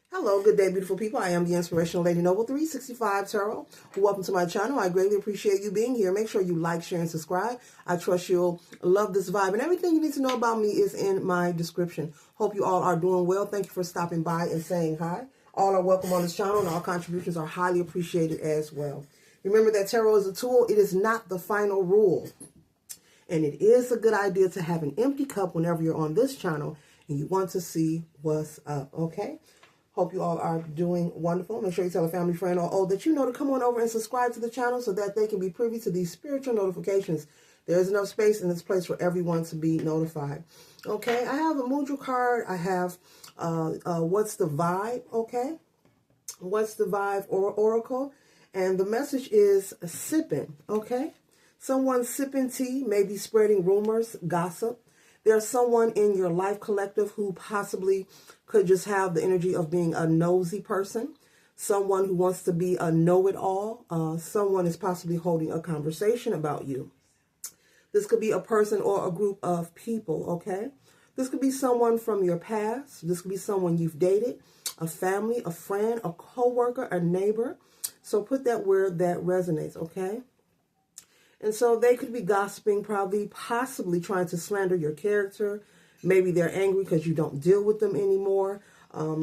Hello, good day, beautiful people. I am the Inspirational Lady Noble 365 Tarot. Welcome to my channel. I greatly appreciate you being here. Make sure you like, share, and subscribe. I trust you'll love this vibe. And everything you need to know about me is in my description. Hope you all are doing well. Thank you for stopping by and saying hi. All are welcome on this channel, and all contributions are highly appreciated as well. Remember that tarot is a tool. It is not the final rule. And it is a good idea to have an empty cup whenever you're on this channel and you want to see what's up, okay? Hope you all are doing wonderful. Make sure you tell a family, friend, or old that you know to come on over and subscribe to the channel so that they can be privy to these spiritual notifications. There's enough space in this place for everyone to be notified. Okay, I have a Mudra card. I have What's the Vibe, okay? What's the Vibe or Oracle? And the message is sipping, okay? Someone sipping tea, maybe spreading rumors, gossip. There's someone in your life collective who possibly could just have the energy of being a nosy person. Someone who wants to be a know-it-all. Someone is possibly holding a conversation about you. This could be a person or a group of people, okay? This could be someone from your past. This could be someone you've dated, a family, a friend, a coworker, a neighbor. So put that where that resonates, okay? And so they could be gossiping, probably, possibly trying to slander your character. Maybe they're angry because you don't deal with them anymore.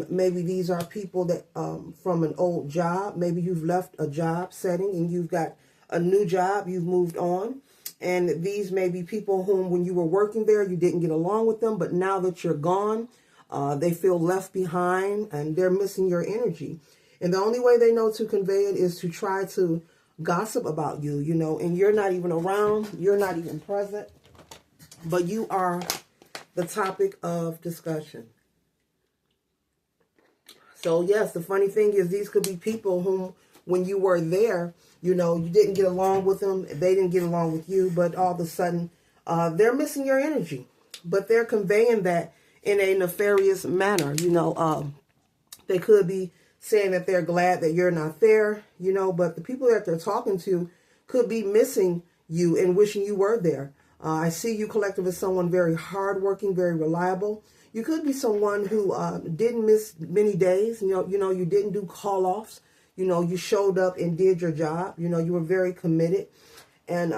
Maybe these are people that from an old job. Maybe you've left a job setting and you've got a new job. You've moved on. And these may be people whom when you were working there, you didn't get along with them. But now that you're gone, they feel left behind and they're missing your energy. And the only way they know to convey it is to try to gossip about you, you know, and you're not even around, you're not even present, but you are the topic of discussion. So yes, the funny thing is these could be people whom when you were there, you know, you didn't get along with them, they didn't get along with you, but all of a sudden they're missing your energy, but they're conveying that in a nefarious manner. You know, they could be saying that they're glad that you're not there, you know, but the people that they're talking to could be missing you and wishing you were there. I see you collective as someone very hardworking, very reliable. You could be someone who didn't miss many days. You know, you didn't do call-offs. You know, you showed up and did your job. You know, you were very committed. And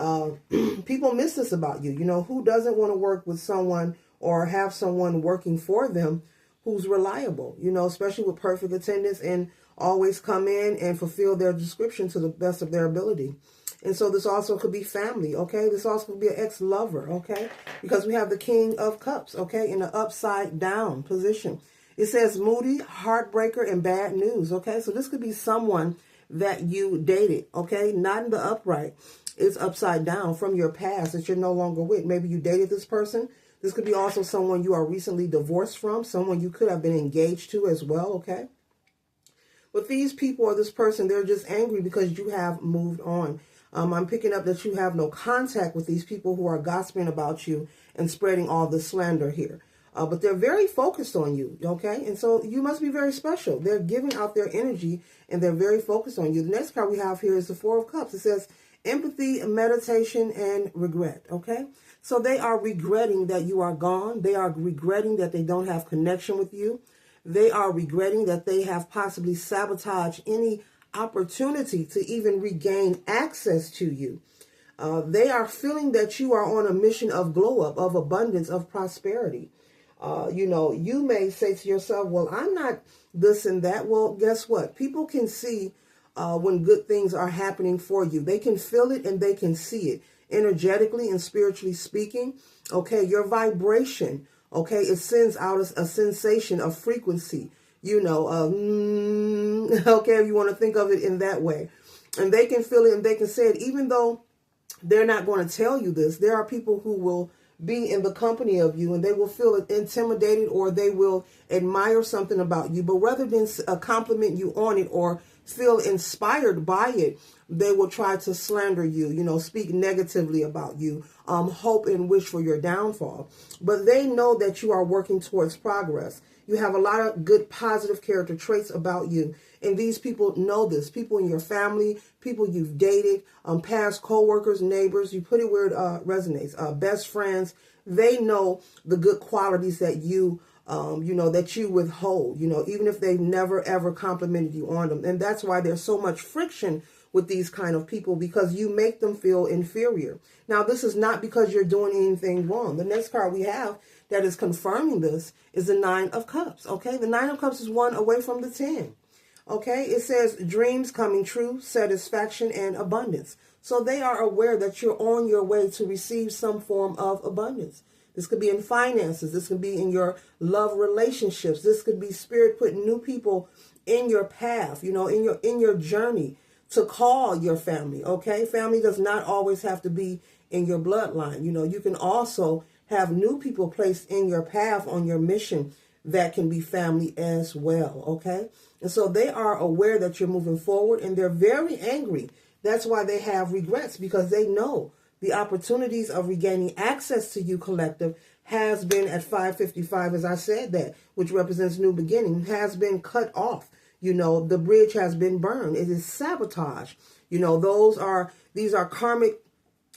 people miss this about you. You know, who doesn't want to work with someone or have someone working for them who's reliable, you know, especially with perfect attendance and always come in and fulfill their description to the best of their ability. And so this also could be family, okay? This also could be an ex-lover, okay? Because we have the King of Cups, okay, in an upside down position. It says moody, heartbreaker, and bad news, okay? So this could be someone that you dated, okay? Not in the upright. It's upside down from your past that you're no longer with. Maybe you dated this person. This could be also someone you are recently divorced from, someone you could have been engaged to as well, okay? But these people or this person, they're just angry because you have moved on. I'm picking up that you have no contact with these people who are gossiping about you and spreading all the slander here. But they're very focused on you, okay? And so you must be very special. They're giving out their energy and they're very focused on you. The next card we have here is the Four of Cups. It says empathy, meditation, and regret, okay? So they are regretting that you are gone. They are regretting that they don't have connection with you. They are regretting that they have possibly sabotaged any opportunity to even regain access to you. They are feeling that you are on a mission of glow up, of abundance, of prosperity. You know, you may say to yourself, well, I'm not this and that. Well, guess what? People can see when good things are happening for you. They can feel it and they can see it energetically and spiritually speaking. Okay, your vibration, okay, it sends out a sensation of frequency, you know, okay, if you want to think of it in that way. And they can feel it and they can say it, even though they're not going to tell you this. There are people who will be in the company of you and they will feel intimidated or they will admire something about you. But rather than compliment you on it or feel inspired by it, they will try to slander you, you know, speak negatively about you, hope and wish for your downfall. But they know that you are working towards progress. You have a lot of good, positive character traits about you. And these people know this. People in your family, people you've dated, past co-workers, neighbors, you put it where it resonates, best friends, they know the good qualities that you that you withhold, even if they've never ever complimented you on them. And that's why there's so much friction with these kind of people, because you make them feel inferior. Now, this is not because you're doing anything wrong. The next card we have that is confirming this is the Nine of Cups. Okay, the Nine of Cups is one away from the 10. Okay, it says dreams coming true, satisfaction, and abundance. So they are aware that you're on your way to receive some form of abundance. This could be in finances. This could be in your love relationships. This could be spirit putting new people in your path, in your journey to call your family. Okay, family does not always have to be in your bloodline. You can also have new people placed in your path on your mission that can be family as well. Okay, and so they are aware that you're moving forward, and they're very angry. That's why they have regrets, because they know the opportunities of regaining access to you, collective, has been at 555, as I said that, which represents new beginning, has been cut off. The bridge has been burned. It is sabotage. These are karmic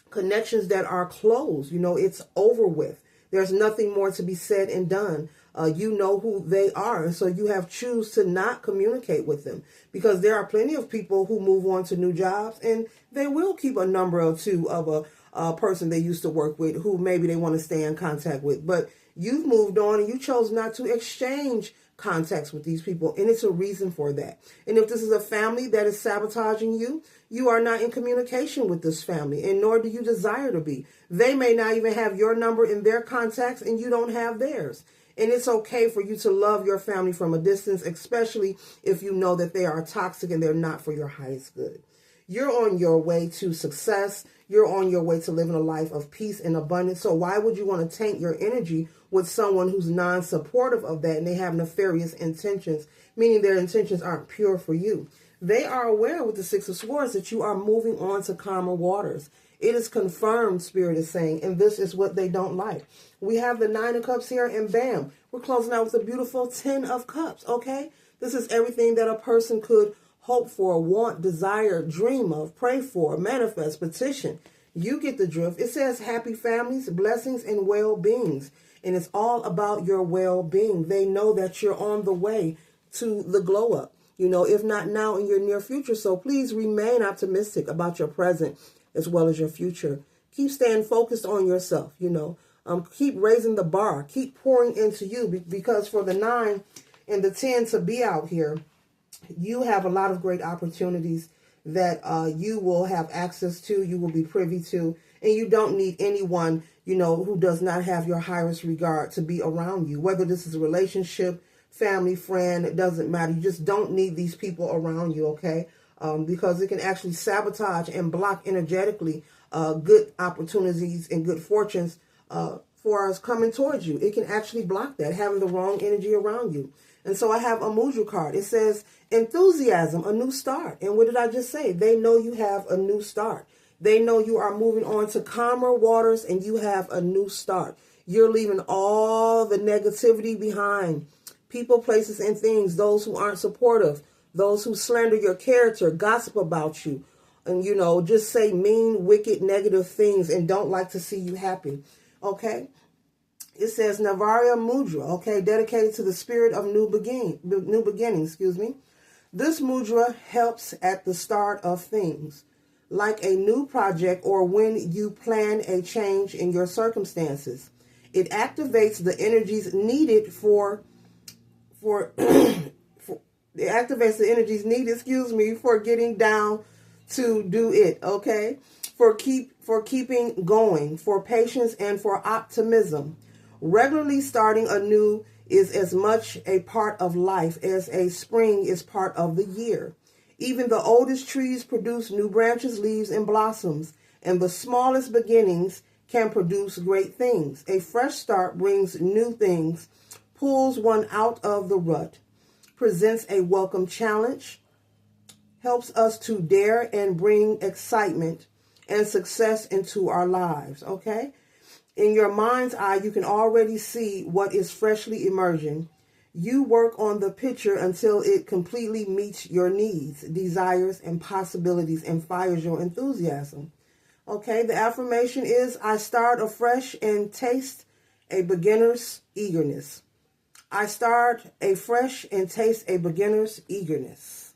connections that are closed. It's over with. There's nothing more to be said and done. You know who they are. And so you have choose to not communicate with them, because there are plenty of people who move on to new jobs, and they will keep a number or two of a person they used to work with who maybe they want to stay in contact with. But you've moved on and you chose not to exchange contacts with these people, and it's a reason for that. And if this is a family that is sabotaging you, you are not in communication with this family, and nor do you desire to be. They may not even have your number in their contacts, and you don't have theirs. And it's okay for you to love your family from a distance, especially if you know that they are toxic and they're not for your highest good. You're on your way to success. You're on your way to living a life of peace and abundance. So why would you want to taint your energy with someone who's non-supportive of that, and they have nefarious intentions, meaning their intentions aren't pure for you? They are aware with the Six of Swords that you are moving on to calmer waters. It is confirmed, Spirit is saying, and this is what they don't like. We have the Nine of Cups here, and bam, we're closing out with a beautiful 10 of Cups, okay? This is everything that a person could hope for, want, desire, dream of, pray for, manifest, petition. You get the drift. It says happy families, blessings, and well-beings. And it's all about your well-being. They know that you're on the way to the glow up, if not now, in your near future. So please remain optimistic about your present as well as your future. Keep staying focused on yourself, keep raising the bar, keep pouring into you, because for the 9 and the 10 to be out here, you have a lot of great opportunities that you will have access to, you will be privy to, and you don't need anyone, who does not have your highest regard to be around you. Whether this is a relationship, family, friend, it doesn't matter. You just don't need these people around you, okay? Because it can actually sabotage and block energetically good opportunities and good fortunes for us coming towards you. It can actually block that, having the wrong energy around you. And so I have a Mudra card. It says enthusiasm, a new start. And what did I just say? They know you have a new start. They know you are moving on to calmer waters, and you have a new start. You're leaving all the negativity behind. People, places, and things. Those who aren't supportive. Those who slander your character, gossip about you. And, just say mean, wicked, negative things and don't like to see you happy. Okay? It says Navaria Mudra, okay, dedicated to the spirit of new beginning, This mudra helps at the start of things, like a new project or when you plan a change in your circumstances. It activates the energies needed for getting down to do it, okay? For keeping going, for patience, and for optimism. Regularly starting anew is as much a part of life as a spring is part of the year. Even the oldest trees produce new branches, leaves, and blossoms, and the smallest beginnings can produce great things. A fresh start brings new things, pulls one out of the rut, presents a welcome challenge, helps us to dare and bring excitement and success into our lives, okay? In your mind's eye, you can already see what is freshly emerging. You work on the picture until it completely meets your needs, desires, and possibilities and fires your enthusiasm. Okay, the affirmation is, I start afresh and taste a beginner's eagerness. I start afresh and taste a beginner's eagerness.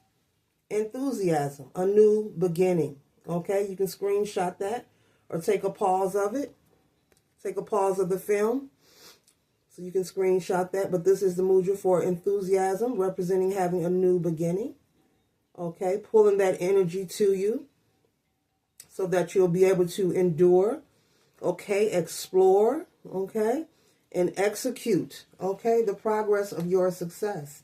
Enthusiasm, a new beginning. Okay, you can screenshot that or take a pause of it. Take a pause of the film so you can screenshot that. But this is the mudra for enthusiasm, representing having a new beginning. Okay, pulling that energy to you so that you'll be able to endure, okay, explore, okay, and execute, okay, the progress of your success.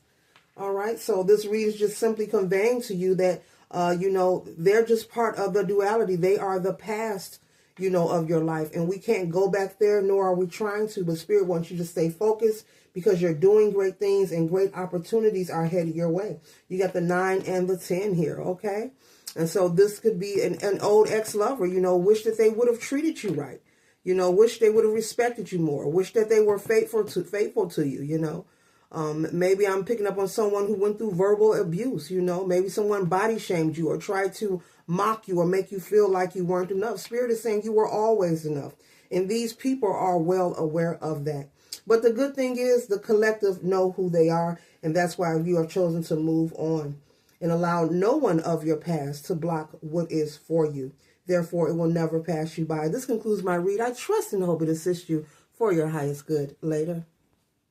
All right, so this read is just simply conveying to you that, they're just part of the duality. They are the past, of your life. And we can't go back there, nor are we trying to. But Spirit wants you to stay focused because you're doing great things and great opportunities are headed your way. You got the 9 and the 10 here, okay? And so this could be an old ex-lover, wish that they would have treated you right. Wish they would have respected you more. Wish that they were faithful to you, Maybe I'm picking up on someone who went through verbal abuse, Maybe someone body shamed you or tried to mock you or make you feel like you weren't enough. Spirit is saying you were always enough. And these people are well aware of that. But the good thing is the collective know who they are. And that's why you have chosen to move on and allow no one of your past to block what is for you. Therefore, it will never pass you by. This concludes my read. I trust and hope it assists you for your highest good. Later.